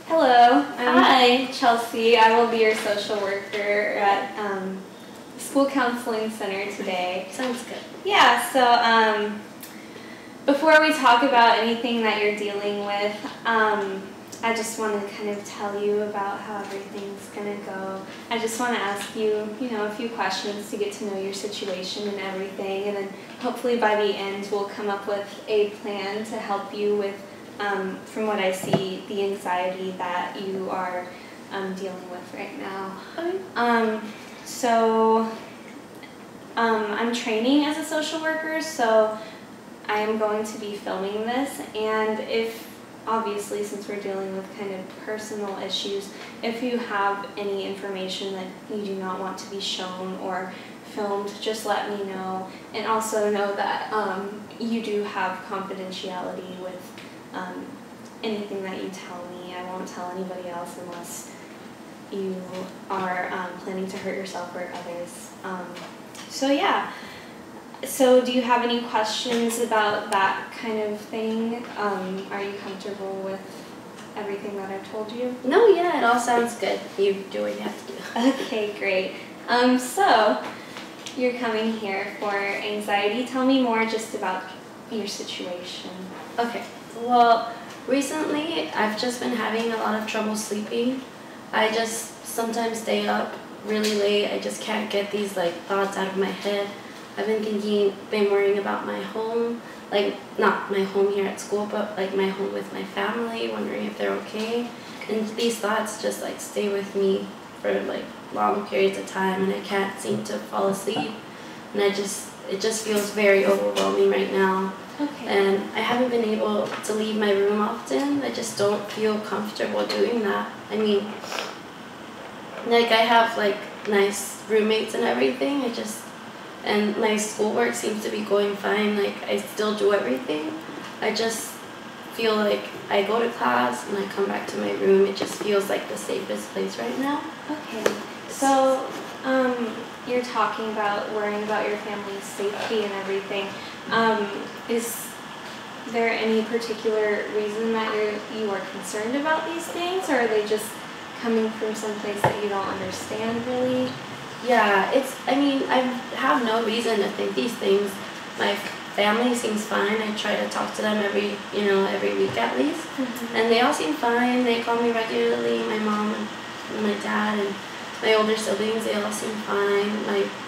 Hello, Hi. I'm Chelsea. I will be your social worker at School Counseling Center today. Sounds good. Yeah, so before we talk about anything that you're dealing with, I just want to kind of tell you about how everything's going to go. I just want to ask you, a few questions to get to know your situation and everything, and then hopefully by the end we'll come up with a plan to help you with, from what I see, the anxiety that you are dealing with right now. Okay. I'm training as a social worker, so I am going to be filming this, and obviously, since we're dealing with kind of personal issues, if you have any information that you do not want to be shown or filmed, just let me know. And also know that you do have confidentiality with anything that you tell me. I won't tell anybody else unless you are planning to hurt yourself or others. So do you have any questions about that kind of thing? Are you comfortable with everything that I've told you? No, yeah, it all sounds good. You do what you have to do. Okay, great. So you're coming here for anxiety. Tell me more just about your situation. Okay. Well, recently I've just been having a lot of trouble sleeping. I just sometimes stay up really late. I just can't get these thoughts out of my head. I've been worrying about my home, not my home here at school, but my home with my family, wondering if they're okay. And these thoughts just stay with me for long periods of time, and I can't seem to fall asleep. And it just feels very overwhelming right now. Okay. And I haven't been able to leave my room often. I just don't feel comfortable doing that. I mean, I have nice roommates and everything. And my schoolwork seems to be going fine. I still do everything. I just feel like I go to class and I come back to my room. It just feels like the safest place right now. Okay. So you're talking about worrying about your family's safety and everything. Is there any particular reason that you are concerned about these things, or are they just coming from someplace that you don't understand really? Yeah, I have no reason to think these things. My family seems fine. I try to talk to them every week at least. Mm-hmm. And they all seem fine. They call me regularly, my mom and my dad and my older siblings, they all seem fine.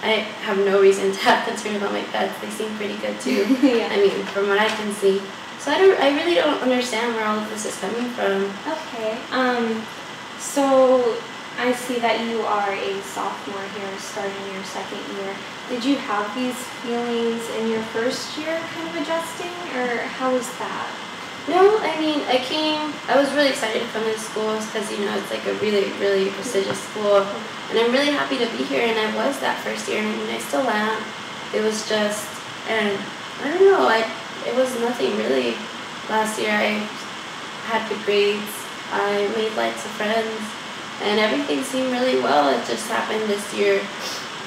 I have no reason to have concern about my pets. They seem pretty good too. Yeah. I mean, from what I can see. So I really don't understand where all of this is coming from. Okay. So I see that you are a sophomore here, starting your second year. Did you have these feelings in your first year kind of adjusting, or how was that? No, I was really excited to come to school because, it's a really, really prestigious school. And I'm really happy to be here, and I was that first year, and I still am. It was just, and I don't know, it was nothing really. Last year I had good grades, I made lots of friends, and everything seemed really well. It just happened this year.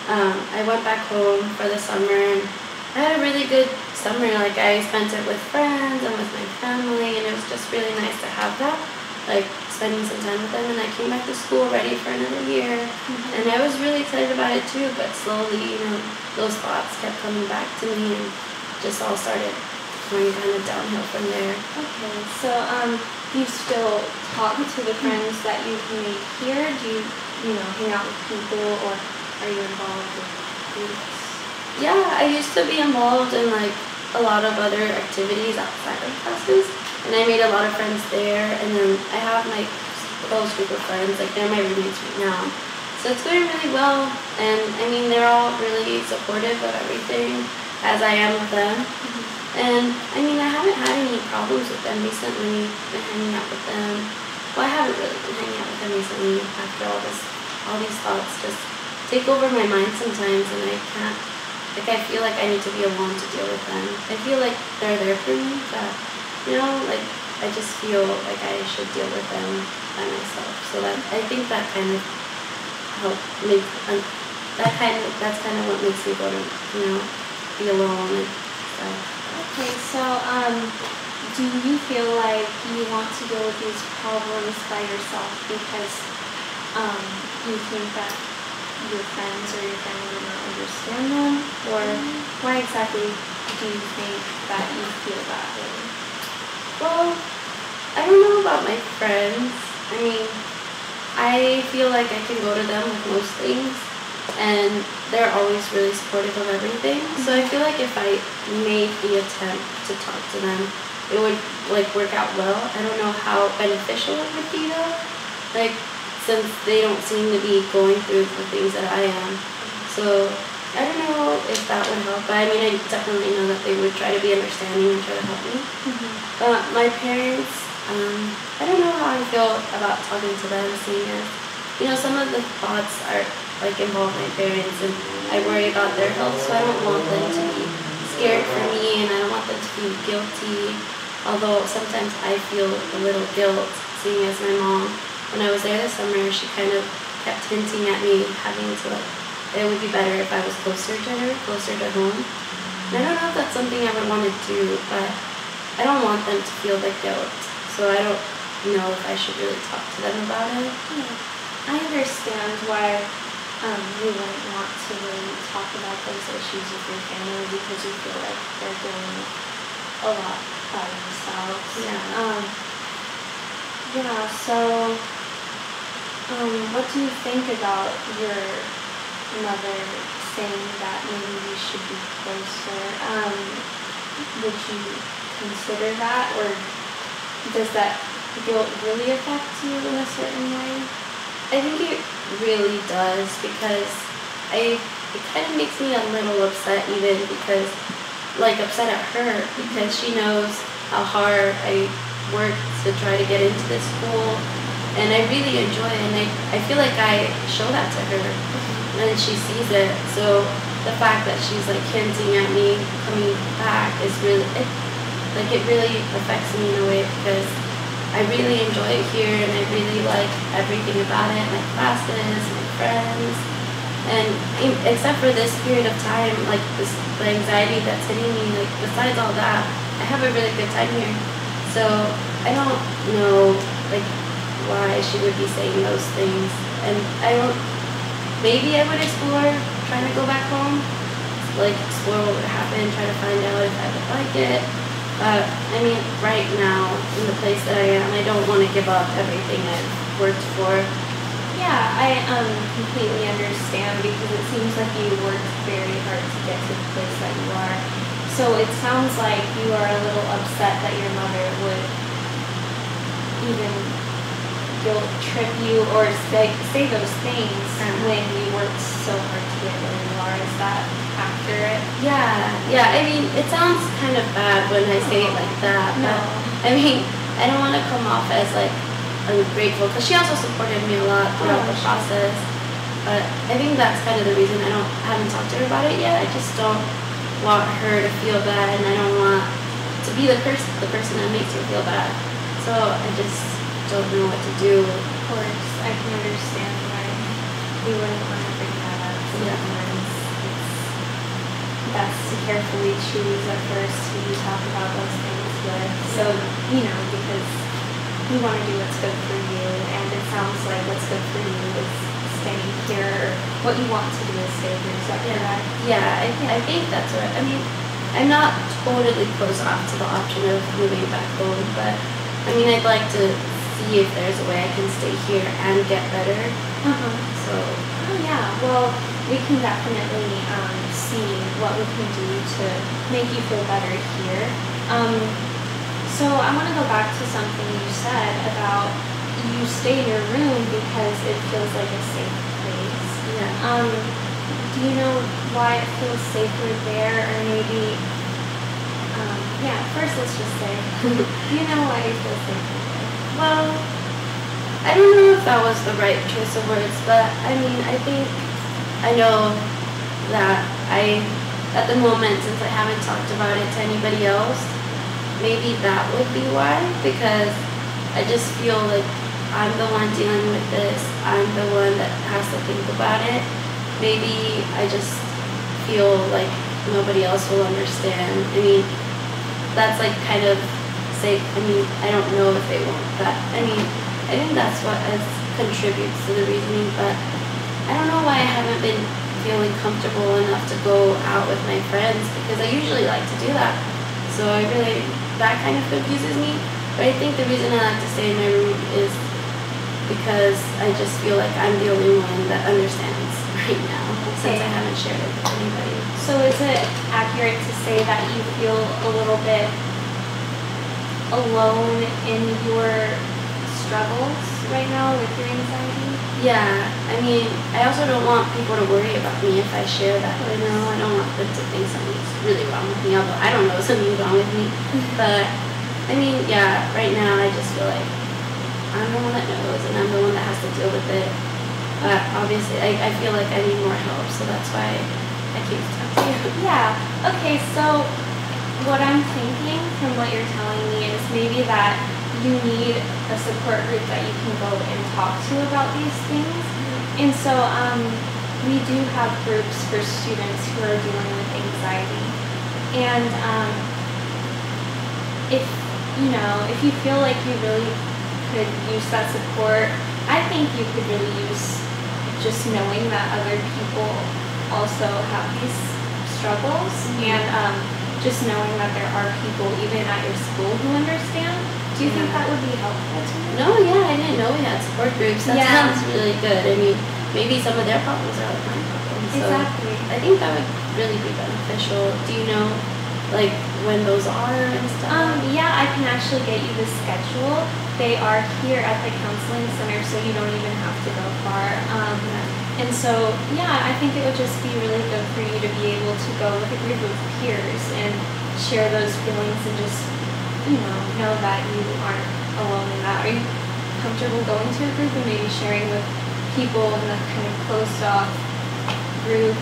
I went back home for the summer, and I had a really good summer. I spent it with friends and with my family, and it was just really nice to have that, spending some time with them. And I came back to school ready for another year, and I was really excited about it too. But slowly, those thoughts kept coming back to me, and just all started going kind of downhill from there. Okay, so do you still talk to the friends that you've made here? Do you hang out with people, or are you involved in groups? Yeah, I used to be involved in a lot of other activities outside of classes, and I made a lot of friends there. And then I have my close group of friends, they're my roommates right now. So it's going really well, and they're all really supportive of everything, as I am with them. And I haven't had any problems with them recently. Been hanging out with them. Well, I haven't really been hanging out with them recently after all these thoughts just take over my mind sometimes, and I can't. I feel like I need to be alone to deal with them. I feel like they're there for me, but I just feel like I should deal with them by myself. So I think that kind of that's kind of what makes me go to be alone and stuff. Okay, so do you feel like you want to deal with these problems by yourself because you think that your friends or your family will not understand them? Or why exactly do you think that you feel that way? Well, I don't know about my friends. I mean, I feel like I can go to them with most things, and they're always really supportive of everything. So I feel like if I made the attempt to talk to them, it would like work out well. I don't know how beneficial it would be though. Like, since they don't seem to be going through the things that I am. So I don't know if that would help, but I mean, I definitely know that they would try to be understanding and try to help me. But my parents, I don't know how I feel about talking to them, seeing as, you know, some of the thoughts are like involve my parents, and I worry about their health, so I don't want them to be scared for me, and I don't want them to feel guilty. Although sometimes I feel a little guilt, seeing as my mom, when I was there this summer, she kind of kept hinting at me having to like, it would be better if I was closer to her, closer to home. And I don't know if that's something I would want to do, but I don't want them to feel the guilt. So I don't know if I should really talk to them about it. Yeah. I understand why you wouldn't want to really talk about those issues with your family because you feel like they're doing a lot by themselves. Yeah. Yeah, so what do you think about your mother saying that maybe you should be closer? Would you consider that, or does that guilt really affect you in a certain way? I think it really does, because it kind of makes me a little upset, even because, like, upset at her, because she knows how hard I work to try to get into this school, and I really enjoy it, and I feel like I show that to her, and she sees it. So the fact that she's like hinting at me coming back is really, it really affects me in a way, because I really enjoy it here, and I really like everything about it, my classes, my friends, and except for this period of time, like the anxiety that's hitting me, like besides all that, I have a really good time here. So I don't know like why she would be saying those things, and maybe I would explore trying to go back home, like explore what would happen, try to find out if I would like it. But I mean, right now, in the place that I am, I don't want to give up everything I've worked for. Yeah, I completely understand, because it seems like you worked very hard to get to the place that you are. So it sounds like you are a little upset that your mother would even guilt trip you or say those things when you worked so hard to get where you are. Is that accurate? Yeah. I mean, it sounds kind of bad when I say it like that. No. But I mean, I don't want to come off as like ungrateful, because she also supported me a lot throughout the process. But I think that's kind of the reason I haven't talked to her about it yet. I just don't want her to feel bad, and I don't want to be the person that makes her feel bad. So I just don't know what to do. Of course, I can understand why you wouldn't want to bring that up. Sometimes it's best to carefully choose at first who you talk about those things with. So, because you want to do what's good for you, and it sounds like what's good for you is staying here. What you want to do is stay here. Is that correct? Yeah, I think that's right. I mean, I'm not totally closed off to the option of moving back home, but I mean, I'd like to see if there's a way I can stay here and get better. So. Oh yeah. Well, we can definitely see what we can do to make you feel better here. So I want to go back to something you said about you stay in your room because it feels like a safe place. Yeah. Do you know why it feels safer there, or maybe? First let's just say, do you know why it feels safer there? Well, I don't know if that was the right choice of words, but I mean, I think I know that at the moment, since I haven't talked about it to anybody else, maybe that would be why, because I just feel like I'm the one dealing with this, I'm the one that has to think about it. Maybe I just feel like nobody else will understand. I mean, that's like kind of say, I mean, I don't know if they won't, but I mean, I think that's what contributes to the reasoning, but I don't know why I haven't been feeling comfortable enough to go out with my friends, because I usually like to do that. So that kind of confuses me. But I think the reason I like to stay in my room is because I just feel like I'm the only one that understands right now, since I haven't shared it with anybody. So is it accurate to say that you feel a little bit alone in your struggles right now with your anxiety? Yeah, I mean, I also don't want people to worry about me if I share that. I don't want them to think something's really wrong with me, although I don't know something's wrong with me. But, I mean, yeah, right now I just feel like I'm the one that knows, and I'm the one that has to deal with it. But obviously, I feel like I need more help, so that's why I came to talk to you. Yeah, okay, so what I'm thinking from what you're telling me is maybe that you need a support group that you can go and talk to about these things. And so we do have groups for students who are dealing with anxiety. And if you feel like you really could use that support, I think you could really use just knowing that other people also have these struggles, and just knowing that there are people even at your school who understand. Do you think that would be helpful to you? No, yeah, I didn't know we had support groups. That sounds really good. I mean, maybe some of their problems are like my problems. So Exactly. I think that would really be beneficial. Do you know, like, when those are and stuff? Yeah, I can actually get you the schedule. They are here at the counseling center, so you don't even have to go far. And so, yeah, I think it would just be really good for you to be able to go with a group of peers and share those feelings and just, know that you aren't alone in that. Are you comfortable going to a group and maybe sharing with people in a kind of closed off group,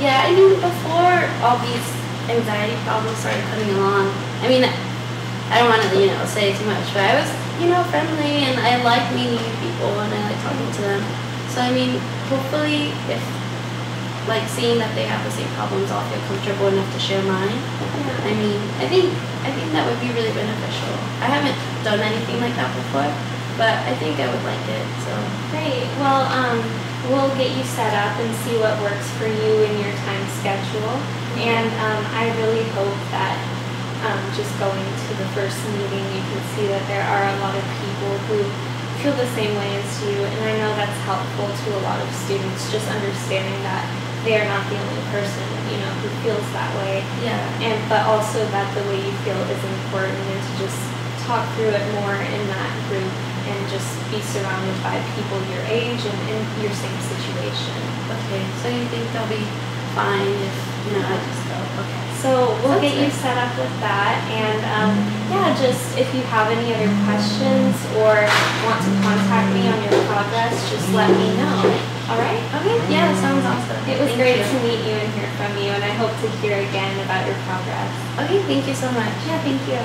Yeah, I mean, before all these anxiety problems started coming along, I mean, I don't want to, say too much, but I was, friendly, and I like meeting new people, and I like talking to them. So, I mean, hopefully, if, seeing that they have the same problems, I'll feel comfortable enough to share mine. Yeah. I mean, I think that would be really beneficial. I haven't done anything like that before, but I think I would like it, so. Great. Well, we'll get you set up and see what works for you in your time schedule. And I really hope that just going to the first meeting, you can see that there are a lot of people who feel the same way as you. And I know that's helpful to a lot of students, just understanding that they are not the only person, who feels that way. Yeah. But also that the way you feel is important, and to just talk through it more in that group and just be surrounded by people your age and in your same situation. Okay, so you think they'll be fine if, I just go, okay. So we'll get you set up with that, and just if you have any other questions or want to contact me on your progress, just let me know. All right? Okay, yeah, that sounds awesome. It was great to meet you and hear from you, and I hope to hear again about your progress. Okay, thank you so much. Yeah, thank you.